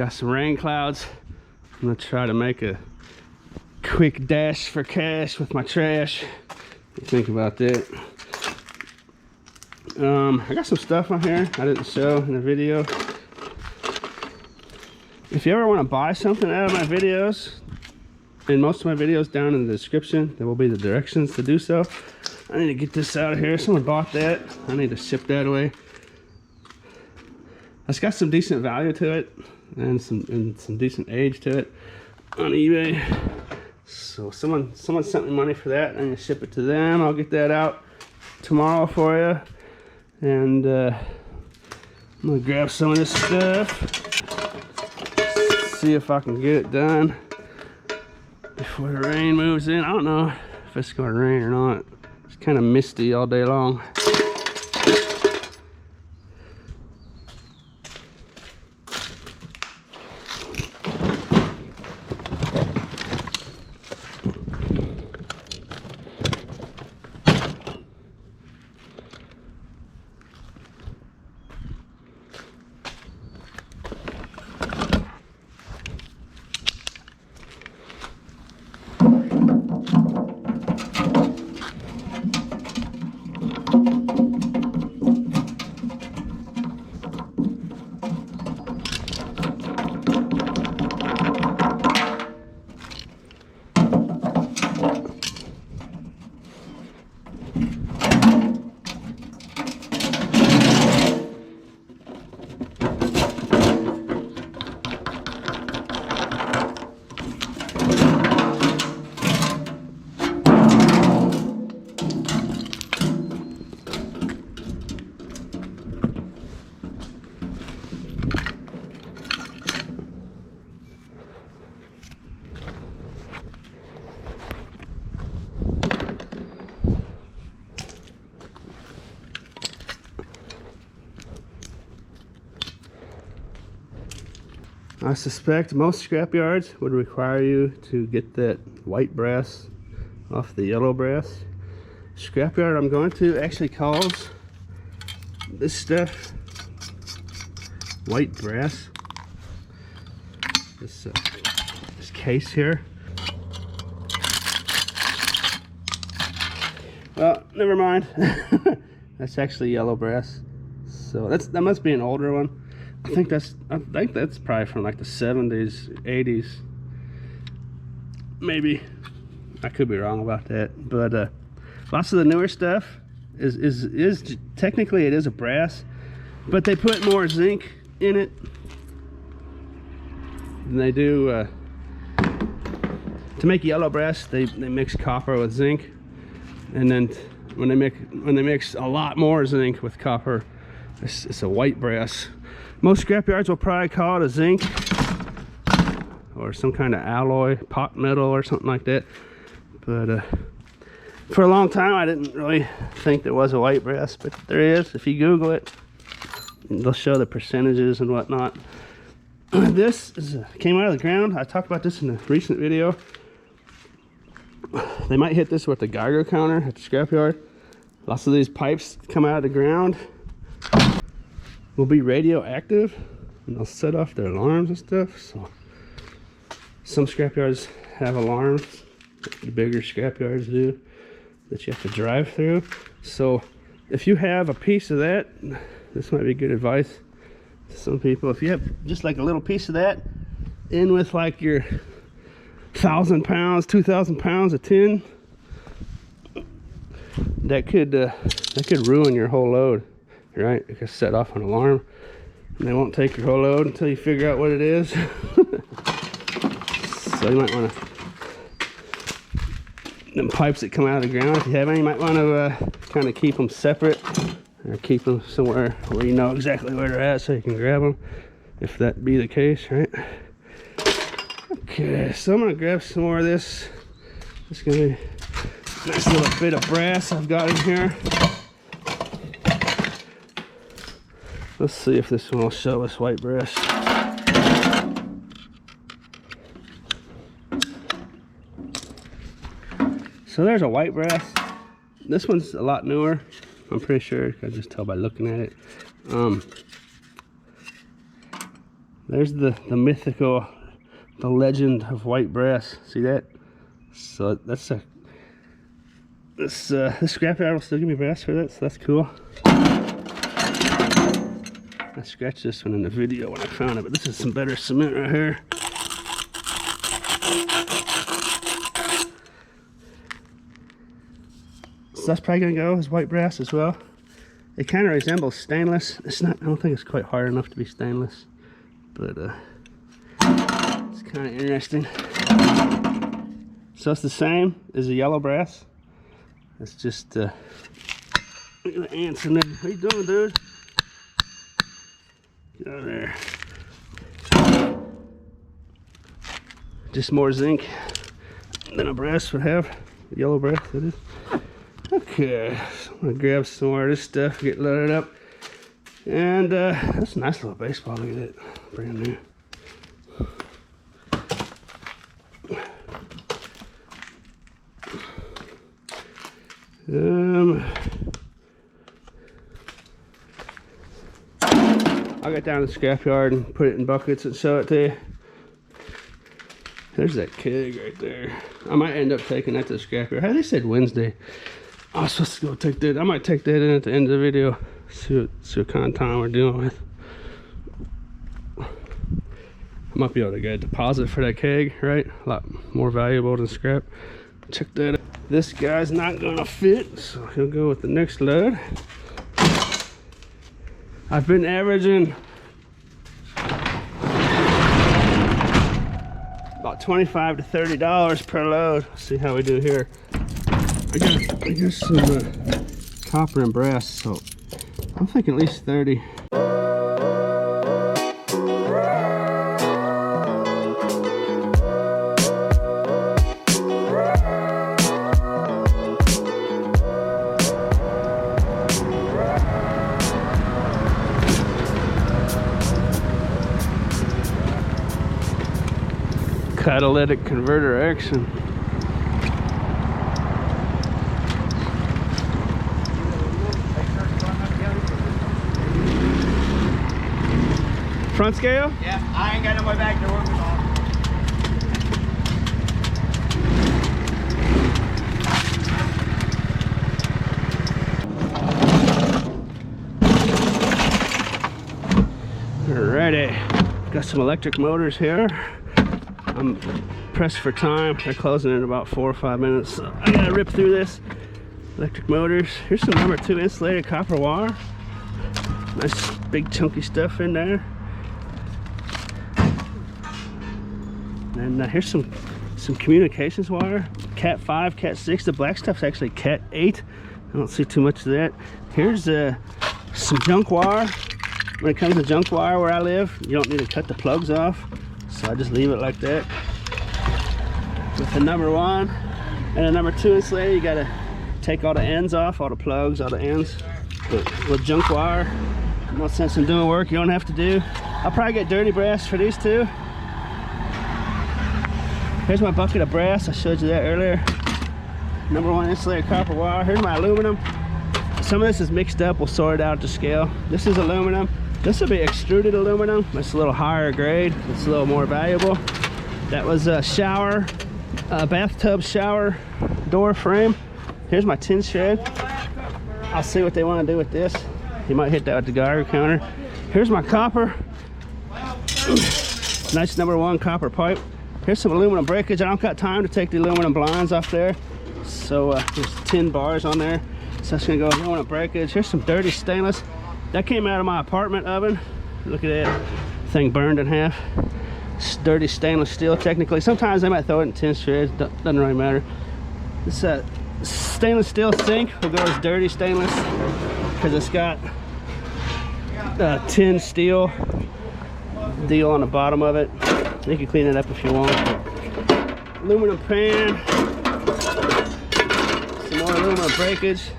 Got some rain clouds. I'm gonna try to make a quick dash for cash with my trash. What do you think about that? I got some stuff on here I didn't show in the video. If you ever want to buy something out of my videos, in most of my videos down in the description, there will be the directions to do so. I need to get this out of here. Someone bought that. I need to ship that away. It's got some decent value to it and some decent age to it on eBay. So someone sent me money for that. I'm gonna ship it to them. I'll get that out tomorrow for you. And I'm gonna grab some of this stuff. See if I can get it done before the rain moves in. I don't know if it's gonna rain or not. It's kind of misty all day long. I suspect most scrap yards would require you to get that white brass off the yellow brass. Scrap yard I'm going to actually calls this stuff white brass. This case here. Well, never mind. That's actually yellow brass. So that must be an older one. I think that's probably from like the 70s, 80s. Maybe. I could be wrong about that. But lots of the newer stuff is technically it is a brass, but they put more zinc in it than they do to make yellow brass. They mix copper with zinc, and then when they mix a lot more zinc with copper, it's a white brass. Most scrap yards will probably call it a zinc or some kind of alloy, pot metal or something like that. But for a long time I didn't really think there was a white brass, but there is. If you Google it, they'll show the percentages and whatnot. This came out of the ground. I talked about this in a recent video. They might hit this with the Geiger counter at the scrapyard. Lots of these pipes come out of the ground will be radioactive, and they'll set off their alarms and stuff. So some scrapyards have alarms, the bigger scrapyards do, that you have to drive through. So if you have a piece of that, this might be good advice to some people. If you have just like a little piece of that in with like your 1,000 pounds, 2,000 pounds of tin, that could ruin your whole load. Right, it could set off an alarm, and they won't take your whole load until you figure out what it is. So you might want to, them pipes that come out of the ground, if you have any, you might want to kind of keep them separate, or keep them somewhere where you know exactly where they're at, so you can grab them, if that be the case, right? Okay, so I'm gonna grab some more of this. It's gonna be a nice little bit of brass I've got in here. Let's see if this one will show us white brass. So there's a white brass. This one's a lot newer. I'm pretty sure. I can just tell by looking at it. There's the mythical, the legend of white brass. See that? So that's a this scrapyard will still give me brass for that, so that's cool. I scratched this one in the video when I found it, but this is some better cement right here. So that's probably gonna go as white brass as well. It kind of resembles stainless. It's not, I don't think it's quite hard enough to be stainless, but it's kind of interesting. So it's the same as the yellow brass. It's just look at the ants in there. What are you doing, dude? Get out of there. Just more zinc than a brass would have. Yellow brass, that is. Okay, so I'm gonna grab some more of this stuff, get loaded up. And that's a nice little baseball, look at it. Brand new. I'll get down to the scrapyard and put it in buckets and show it to you. There's that keg right there. I might end up taking that to the scrapyard. Hey, they said Wednesday. I was supposed to go take that. I might take that in at the end of the video. See what kind of time we're dealing with. I might be able to get a deposit for that keg, right? A lot more valuable than scrap. Check that out. This guy's not gonna fit, so he'll go with the next load. I've been averaging about $25 to $30 per load. See how we do here. I got some copper and brass, so I'm thinking at least 30. Catalytic converter action. Front scale? Yeah, I ain't got no way back to work on. Alrighty, got some electric motors here. I'm pressed for time. They're closing in about 4 or 5 minutes, so I gotta rip through this. Electric motors. Here's some number 2 insulated copper wire. Nice big chunky stuff in there. And here's some communications wire. Cat 5, Cat 6. The black stuff's actually Cat 8. I don't see too much of that. Here's some junk wire. When it comes to junk wire where I live, you don't need to cut the plugs off. So I just leave it like that. With the number 1 and the number 2 insulator, you gotta take all the ends off, all the plugs, all the ends. But with junk wire, no sense in doing work you don't have to do. I'll probably get dirty brass for these two. Here's my bucket of brass. I showed you that earlier. Number 1 insulated copper wire. Here's my aluminum. Some of this is mixed up. We'll sort it out to scale. This is aluminum. This will be extruded aluminum. It's a little higher grade. It's a little more valuable. That was a shower, bathtub shower door frame. Here's my tin shed. I'll see what they want to do with this. You might hit that with the Geiger counter. Here's my copper. Nice number 1 copper pipe. Here's some aluminum breakage. I don't got time to take the aluminum blinds off there. So there's 10 bars on there. So that's gonna go aluminum breakage. Here's some dirty stainless. That came out of my apartment oven. Look at that thing burned in half. It's dirty stainless steel technically. Sometimes they might throw it in tin shreds. Doesn't really matter. This stainless steel sink will go as dirty stainless because it's got tin steel deal on the bottom of it. You can clean it up if you want. Aluminum pan. Some more aluminum breakage.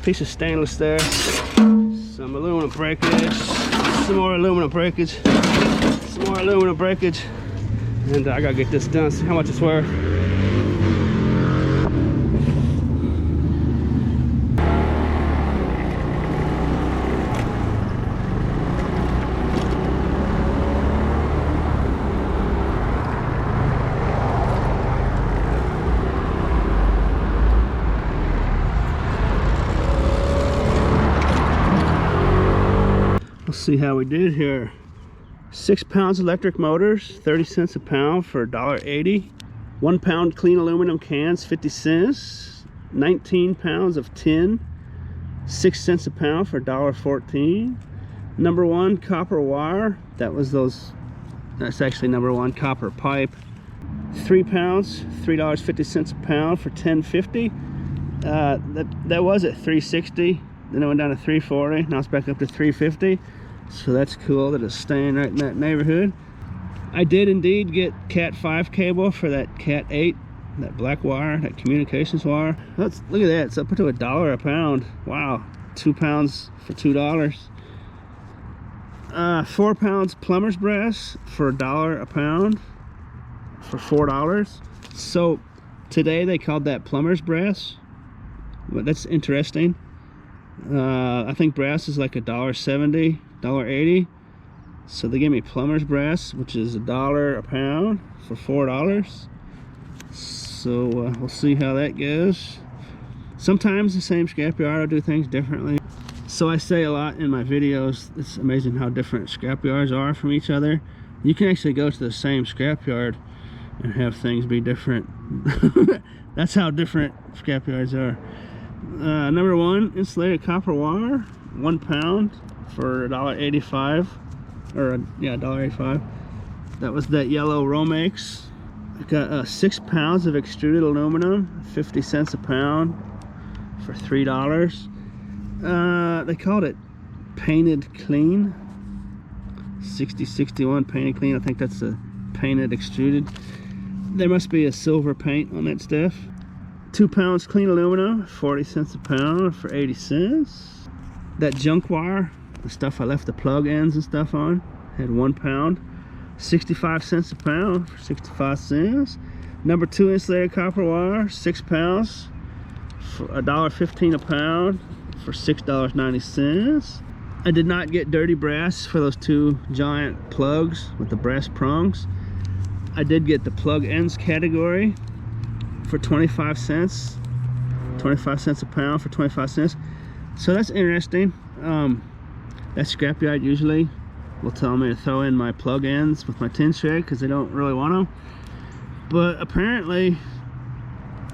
Piece of stainless there. Some aluminum breakage. Some more aluminum breakage. Some more aluminum breakage. And I gotta get this done. See how much it's worth. see how we did here. 6 pounds electric motors, 30 cents a pound for $1.80. 1 pound clean aluminum cans, 50 cents. 19 pounds of tin, 6 cents a pound for $1.14. Number one copper wire, that's actually number one copper pipe. 3 pounds, $3.50 a pound for $10.50. That was at $3.60. Then it went down to $3.40. Now it's back up to $3.50. So that's cool that it's staying right in that neighborhood. I did indeed get Cat 5 cable for that Cat 8, that black wire, that communications wire. Look at that, it's up to $1 a pound. Wow, 2 pounds for $2. 4 pounds plumber's brass for $1 a pound for $4. So today they called that plumber's brass. But that's interesting. I think brass is like $1.70, $1.80. So they gave me plumber's brass, which is $1 a pound for $4. So we'll see how that goes. Sometimes the same scrapyard will do things differently. So I say a lot in my videos, it's amazing how different scrapyards are from each other. You can actually go to the same scrapyard and have things be different. That's how different scrapyards are. Number one, insulated copper wire, 1 pound for $1.85, or yeah, $1.85. That was that yellow Romex. I got 6 pounds of extruded aluminum, 50 cents a pound for $3. They called it painted clean, 6061 painted clean. I think that's a painted extruded. There must be a silver paint on that stuff. 2 pounds clean aluminum, 40 cents a pound for 80 cents. That junk wire, the stuff I left the plug ends and stuff on, had 1 pound, 65 cents a pound for 65 cents. Number two insulated copper wire, 6 pounds for $1.15 a pound for $6.90. I did not get dirty brass for those 2 giant plugs with the brass prongs. I did get the plug ends category for 25 cents. 25 cents a pound for 25 cents. So that's interesting. That scrapyard usually will tell me to throw in my plug ends with my tin shred because they don't really want them. But apparently,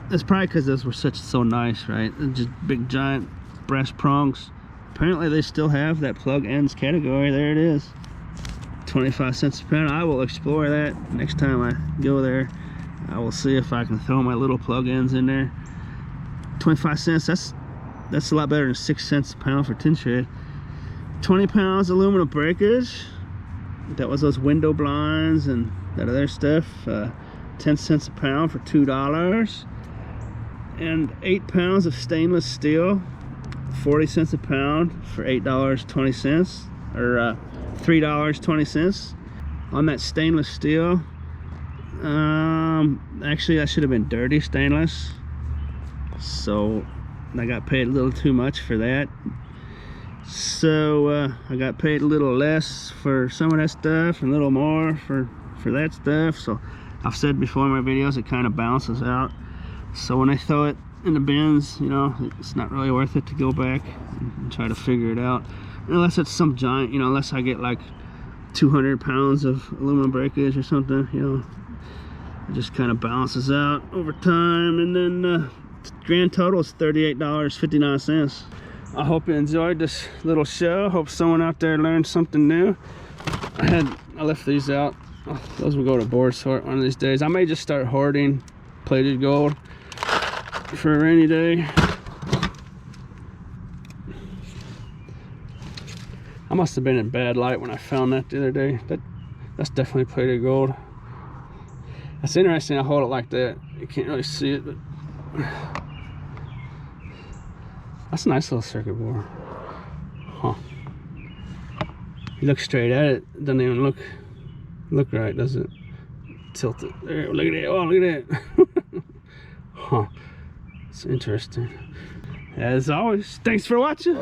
that's probably because those were so nice, right? They're just big giant brass prongs. Apparently they still have that plug ends category. There it is, 25 cents a pound. I will explore that next time I go there. I will see if I can throw my little plug ends in there. 25 cents, that's a lot better than 6 cents a pound for tin shred. 20 pounds aluminum breakage. That was those window blinds and that other stuff. 10 cents a pound for $2. And 8 pounds of stainless steel, 40 cents a pound for $8.20, or $3.20 on that stainless steel. Actually that should have been dirty stainless, so I got paid a little too much for that. So I got paid a little less for some of that stuff and a little more for that stuff. So I've said before in my videos, it kind of balances out. So when I throw it in the bins, you know, it's not really worth it to go back and try to figure it out, unless it's some giant, you know, unless I get like 200 pounds of aluminum breakage or something, you know. It just kind of balances out over time. And then grand total is $38.59. I hope you enjoyed this little show. Hope someone out there learned something new. I left these out. Those will go to board sort one of these days. I may just start hoarding plated gold for a rainy day. I must have been in bad light when I found that the other day. That's definitely plated gold. That's interesting. I hold it like that. You can't really see it, but that's a nice little circuit board. Huh. You look straight at it, it doesn't even look right, does it? Tilt it. There, look at it. Oh, look at that. Huh. It's interesting. As always, thanks for watching.